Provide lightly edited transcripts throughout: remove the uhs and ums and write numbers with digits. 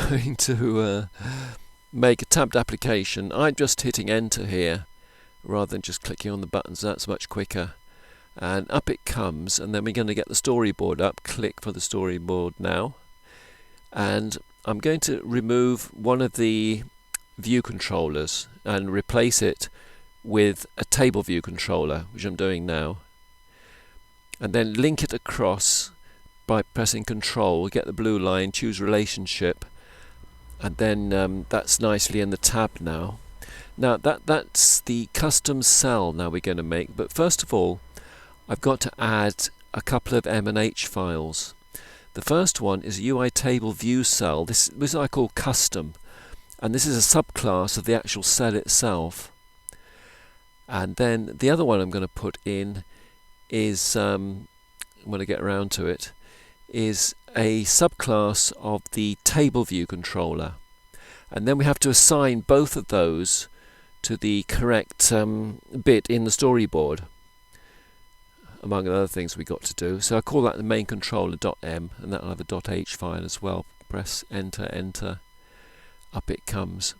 going to make a tabbed application. I'm just hitting enter here rather than just clicking on the buttons. That's much quicker. And up it comes, and then we're going to get the storyboard up. Click for the storyboard now. And I'm going to remove one of the view controllers and replace it with a table view controller, which I'm doing now. And then link it across by pressing Control, get the blue line, choose relationship, and then that's nicely in the tab now. Now that's the custom cell now we're going to make, but first of all I've got to add a couple of M&H files. The first one is a UI table view cell. This I call custom, and this is a subclass of the actual cell itself. And then the other one I'm going to put in is, when I get around to it, is a subclass of the table view controller. And then we have to assign both of those to the correct bit in the storyboard, among other things we got to do. So I call that the main controller.m, and that'll have a .h file as well. Press enter, enter, up it comes.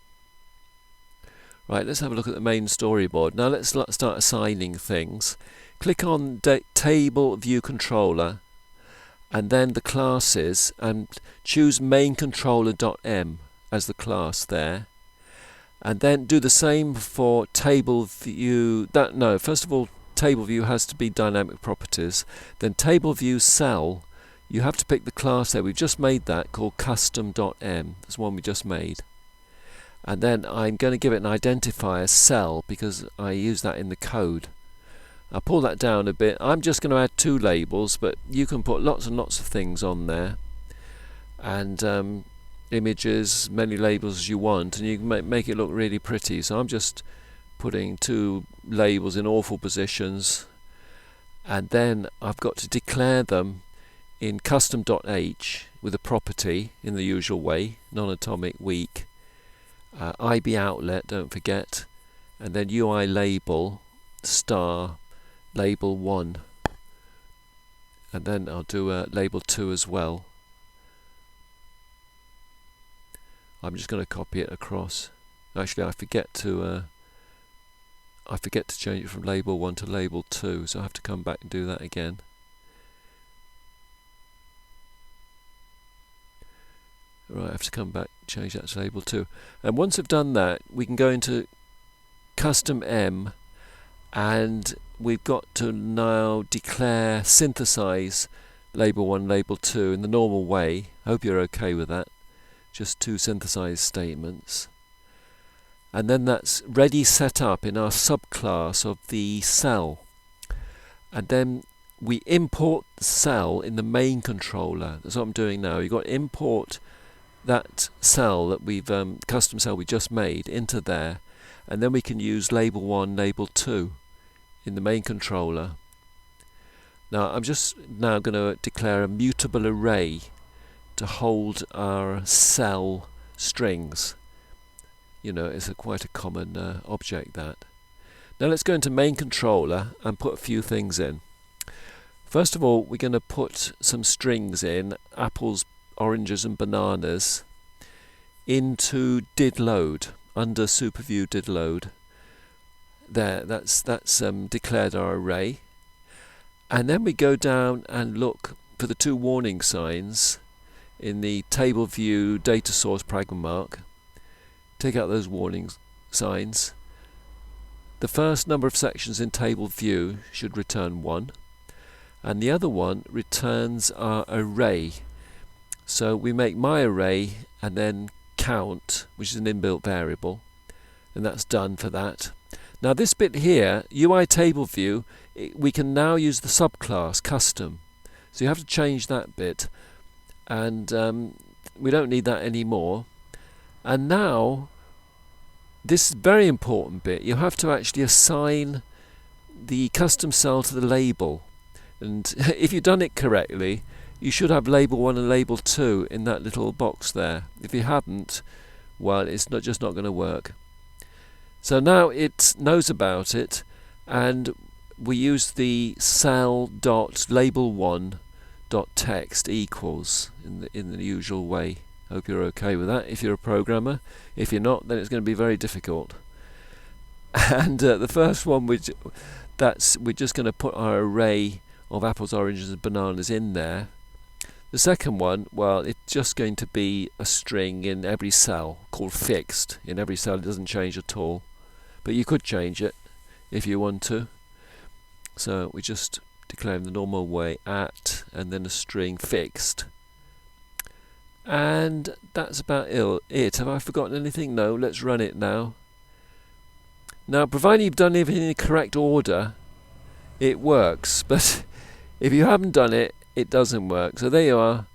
Right, let's have a look at the main storyboard. Now let's start assigning things. Click on table view controller and then the classes, and choose main controller.m as the class there. And then do the same for table view. First of all, table view has to be dynamic properties. Then table view cell, you have to pick the class there. We've just made that called custom.m. That's one we just made. And then I'm going to give it an identifier cell because I use that in the code. I'll pull that down a bit. I'm just going to add 2 labels, but you can put lots and lots of things on there, and images, many labels as you want, and you can make it look really pretty. So I'm just putting 2 labels in awful positions, and then I've got to declare them in custom.h with a property in the usual way, non-atomic weak, IB outlet, don't forget, and then UI label star label 1, and then I'll do label 2 as well. I'm just going to copy it across. Actually, I forget to change it from label 1 to label 2, so I have to come back and do that again. Right, I have to come back, change that to label 2. And once I've done that, we can go into custom M, and we've got to now declare, synthesize label 1, label 2 in the normal way. I hope you're okay with that. Just 2 synthesized statements. And then that's ready set up in our subclass of the cell. And then we import the cell in the main controller. That's what I'm doing now. You've got to import that cell that we've custom cell we just made into there, and then we can use label 1, label 2 in the main controller. Now I'm just now going to declare a mutable array to hold our cell strings. You know, it's quite a common object that. Now let's go into main controller and put a few things in. First of all, we're going to put some strings in, apples, oranges and bananas, into did load, under superview did load. There, that's declared our array. And then we go down and look for the 2 warning signs in the table view data source pragma mark. Take out those warning signs. The first number of sections in table view should return 1, and the other one returns our array. So we make my array and then count, which is an inbuilt variable, and that's done for that. Now this bit here, UI table view, we can now use the subclass custom. So you have to change that bit, and we don't need that anymore. And now this very important bit, you have to actually assign the custom cell to the label. And if you've done it correctly, you should have label 1 and label 2 in that little box there. If you haven't, well, it's just not going to work. So now it knows about it, and we use the cell.label1.text equals in the usual way. Hope you're okay with that if you're a programmer. If you're not, then it's going to be very difficult. And the first one, we're just going to put our array of apples, oranges and bananas in there. The second one, well, it's just going to be a string in every cell called fixed. In every cell, it doesn't change at all, but you could change it if you want to. So we just declare in the normal way at, and then a string fixed. And that's about it. Have I forgotten anything? No, let's run it now. Now, providing you've done everything in the correct order, it works. But if you haven't done it, it doesn't work. So there you are.